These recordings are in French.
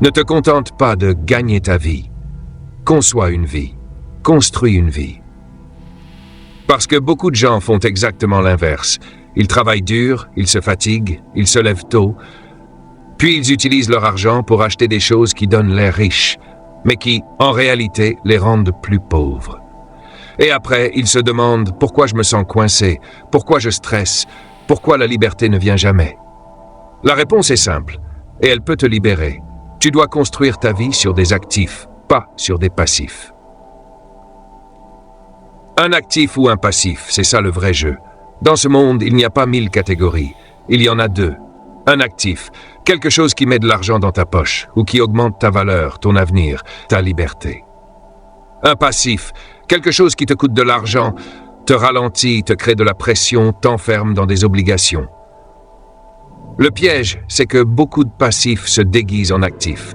Ne te contente pas de gagner ta vie. Conçois une vie. Construis une vie. Parce que beaucoup de gens font exactement l'inverse. Ils travaillent dur, ils se fatiguent, ils se lèvent tôt, puis ils utilisent leur argent pour acheter des choses qui donnent l'air riches, mais qui, en réalité, les rendent plus pauvres. Et après, ils se demandent pourquoi je me sens coincé, pourquoi je stresse, pourquoi la liberté ne vient jamais. La réponse est simple, et elle peut te libérer. Tu dois construire ta vie sur des actifs, pas sur des passifs. Un actif ou un passif, c'est ça le vrai jeu. Dans ce monde, il n'y a pas 1000 catégories. Il y en a 2. Un actif, quelque chose qui met de l'argent dans ta poche ou qui augmente ta valeur, ton avenir, ta liberté. Un passif, quelque chose qui te coûte de l'argent, te ralentit, te crée de la pression, t'enferme dans des obligations. Le piège, c'est que beaucoup de passifs se déguisent en actifs.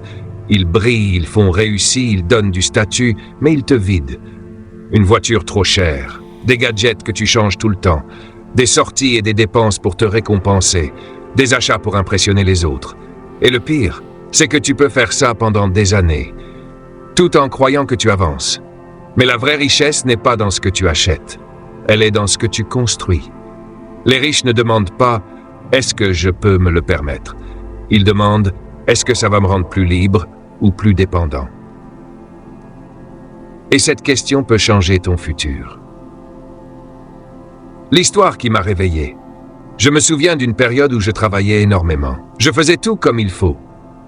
Ils brillent, ils font réussir, ils donnent du statut, mais ils te vident. Une voiture trop chère, des gadgets que tu changes tout le temps, des sorties et des dépenses pour te récompenser, des achats pour impressionner les autres. Et le pire, c'est que tu peux faire ça pendant des années, tout en croyant que tu avances. Mais la vraie richesse n'est pas dans ce que tu achètes, elle est dans ce que tu construis. Les riches ne demandent pas « est-ce que je peux me le permettre ?» Ils demandent « est-ce que ça va me rendre plus libre ou plus dépendant ?» Et cette question peut changer ton futur. L'histoire qui m'a réveillé. Je me souviens d'une période où je travaillais énormément. Je faisais tout comme il faut.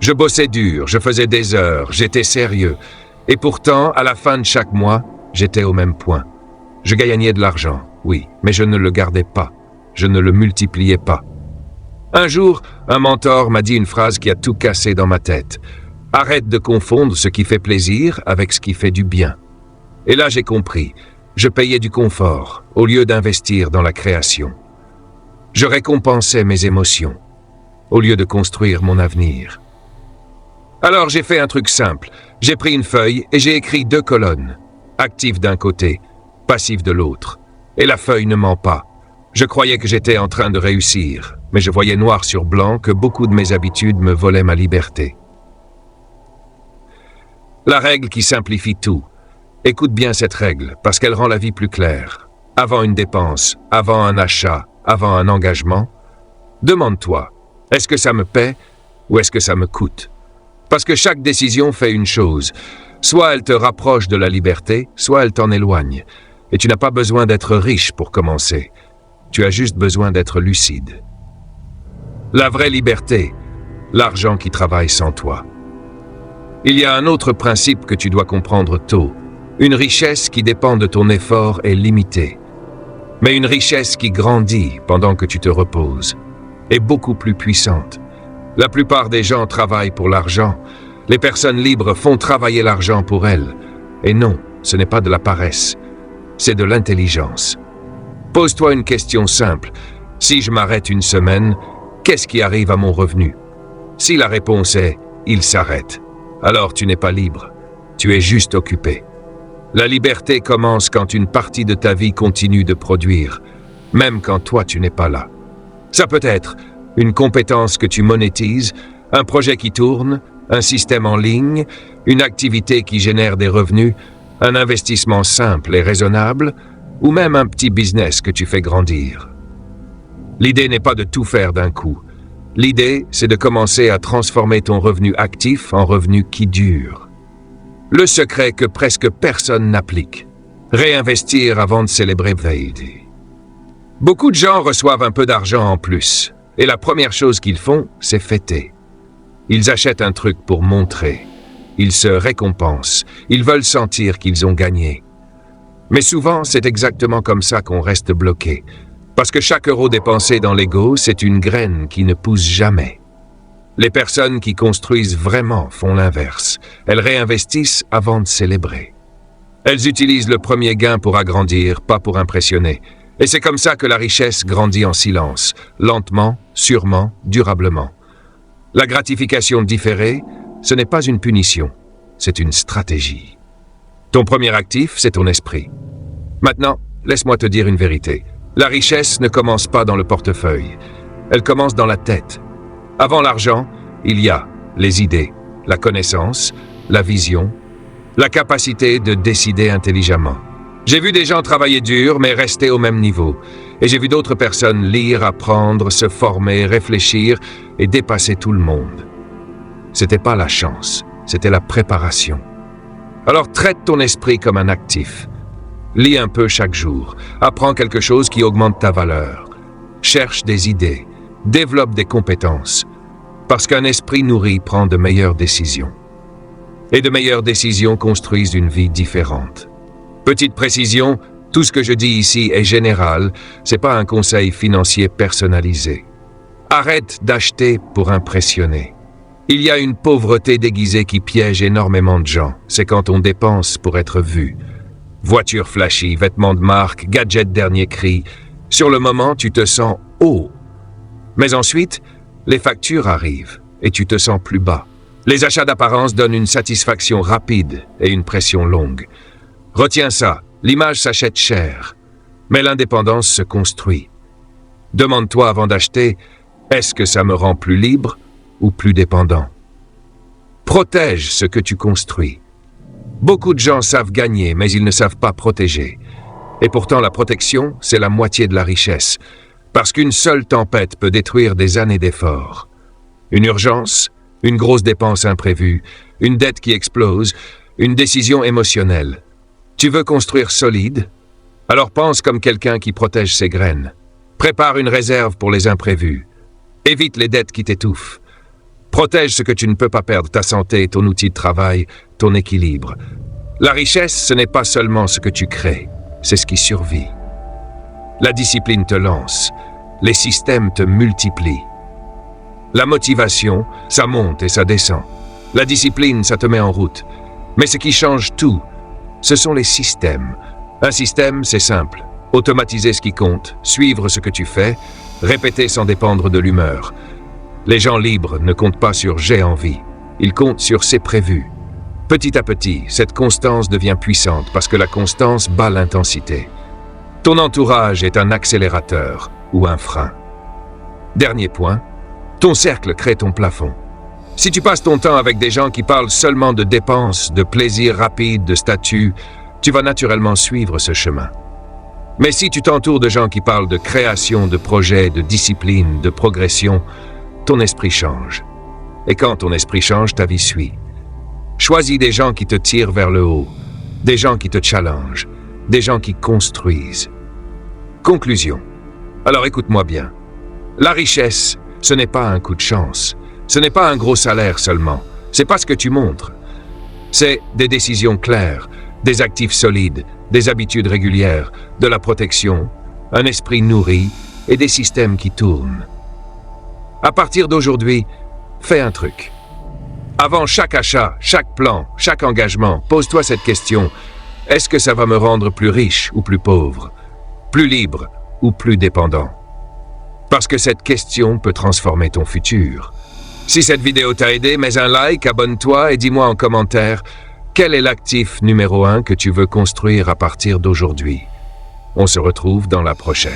Je bossais dur, je faisais des heures, j'étais sérieux. Et pourtant, à la fin de chaque mois, j'étais au même point. Je gagnais de l'argent, oui, mais je ne le gardais pas. Je ne le multipliais pas. Un jour, un mentor m'a dit une phrase qui a tout cassé dans ma tête. Arrête de confondre ce qui fait plaisir avec ce qui fait du bien. Et là, j'ai compris. Je payais du confort au lieu d'investir dans la création. Je récompensais mes émotions au lieu de construire mon avenir. Alors j'ai fait un truc simple. J'ai pris une feuille et j'ai écrit 2 colonnes. Actif d'un côté, passif de l'autre. Et la feuille ne ment pas. Je croyais que j'étais en train de réussir, mais je voyais noir sur blanc que beaucoup de mes habitudes me volaient ma liberté. La règle qui simplifie tout. Écoute bien cette règle, parce qu'elle rend la vie plus claire. Avant une dépense, avant un achat, avant un engagement, demande-toi, est-ce que ça me paie ou est-ce que ça me coûte? Parce que chaque décision fait une chose. Soit elle te rapproche de la liberté, soit elle t'en éloigne. Et tu n'as pas besoin d'être riche pour commencer. Tu as juste besoin d'être lucide. La vraie liberté, l'argent qui travaille sans toi. Il y a un autre principe que tu dois comprendre tôt. Une richesse qui dépend de ton effort est limitée. Mais une richesse qui grandit pendant que tu te reposes est beaucoup plus puissante. La plupart des gens travaillent pour l'argent. Les personnes libres font travailler l'argent pour elles. Et non, ce n'est pas de la paresse, c'est de l'intelligence. Pose-toi une question simple. Si je m'arrête une semaine, qu'est-ce qui arrive à mon revenu? Si la réponse est « il s'arrête », alors tu n'es pas libre, tu es juste occupé. La liberté commence quand une partie de ta vie continue de produire, même quand toi tu n'es pas là. Ça peut être une compétence que tu monétises, un projet qui tourne, un système en ligne, une activité qui génère des revenus, un investissement simple et raisonnable, ou même un petit business que tu fais grandir. L'idée n'est pas de tout faire d'un coup. L'idée, c'est de commencer à transformer ton revenu actif en revenu qui dure. Le secret que presque personne n'applique. Réinvestir avant de célébrer Veille. Beaucoup de gens reçoivent un peu d'argent en plus, et la première chose qu'ils font, c'est fêter. Ils achètent un truc pour montrer. Ils se récompensent. Ils veulent sentir qu'ils ont gagné. Mais souvent, c'est exactement comme ça qu'on reste bloqué. Parce que chaque euro dépensé dans l'ego, c'est une graine qui ne pousse jamais. Les personnes qui construisent vraiment font l'inverse. Elles réinvestissent avant de célébrer. Elles utilisent le premier gain pour agrandir, pas pour impressionner. Et c'est comme ça que la richesse grandit en silence, lentement, sûrement, durablement. La gratification différée, ce n'est pas une punition, c'est une stratégie. Ton premier actif, c'est ton esprit. Maintenant, laisse-moi te dire une vérité. La richesse ne commence pas dans le portefeuille. Elle commence dans la tête. Avant l'argent, il y a les idées. la connaissance, la vision, la capacité de décider intelligemment. J'ai vu des gens travailler dur, mais rester au même niveau. Et j'ai vu d'autres personnes lire, apprendre, se former, réfléchir et dépasser tout le monde. C'était pas la chance, c'était la préparation. Alors traite ton esprit comme un actif. Lis un peu chaque jour, apprends quelque chose qui augmente ta valeur. Cherche des idées, développe des compétences. Parce qu'un esprit nourri prend de meilleures décisions. Et de meilleures décisions construisent une vie différente. Petite précision, tout ce que je dis ici est général, c'est pas un conseil financier personnalisé. Arrête d'acheter pour impressionner. Il y a une pauvreté déguisée qui piège énormément de gens, c'est quand on dépense pour être vu. Voiture flashy, vêtements de marque, gadgets dernier cri. Sur le moment, tu te sens haut. Mais ensuite, les factures arrivent et tu te sens plus bas. Les achats d'apparence donnent une satisfaction rapide et une pression longue. Retiens ça, l'image s'achète cher, mais l'indépendance se construit. Demande-toi avant d'acheter, est-ce que ça me rend plus libre ou plus dépendant? Protège ce que tu construis. Beaucoup de gens savent gagner, mais ils ne savent pas protéger. Et pourtant, la protection, c'est la moitié de la richesse, parce qu'une seule tempête peut détruire des années d'efforts. Une urgence, une grosse dépense imprévue, une dette qui explose, une décision émotionnelle. Tu veux construire solide? Alors pense comme quelqu'un qui protège ses graines. Prépare une réserve pour les imprévus. Évite les dettes qui t'étouffent. Protège ce que tu ne peux pas perdre, ta santé, ton outil de travail, ton équilibre. La richesse, ce n'est pas seulement ce que tu crées, c'est ce qui survit. La discipline te lance, les systèmes te multiplient. La motivation, ça monte et ça descend. La discipline, ça te met en route. Mais ce qui change tout, ce sont les systèmes. Un système, c'est simple. Automatiser ce qui compte, suivre ce que tu fais, répéter sans dépendre de l'humeur. Les gens libres ne comptent pas sur « j'ai envie », ils comptent sur « c'est prévu ». Petit à petit, cette constance devient puissante parce que la constance bat l'intensité. Ton entourage est un accélérateur ou un frein. Dernier point, ton cercle crée ton plafond. Si tu passes ton temps avec des gens qui parlent seulement de dépenses, de plaisir rapide, de statut, tu vas naturellement suivre ce chemin. Mais si tu t'entoures de gens qui parlent de création, de projet, de discipline, de progression, ton esprit change. Et quand ton esprit change, ta vie suit. Choisis des gens qui te tirent vers le haut, des gens qui te challengent, des gens qui construisent. Conclusion. Alors écoute-moi bien. La richesse, ce n'est pas un coup de chance. Ce n'est pas un gros salaire seulement. C'est pas ce que tu montres. C'est des décisions claires, des actifs solides, des habitudes régulières, de la protection, un esprit nourri et des systèmes qui tournent. À partir d'aujourd'hui, fais un truc. Avant chaque achat, chaque plan, chaque engagement, pose-toi cette question. Est-ce que ça va me rendre plus riche ou plus pauvre? Plus libre ou plus dépendant? Parce que cette question peut transformer ton futur. Si cette vidéo t'a aidé, mets un like, abonne-toi et dis-moi en commentaire quel est l'actif numéro 1 que tu veux construire à partir d'aujourd'hui. On se retrouve dans la prochaine.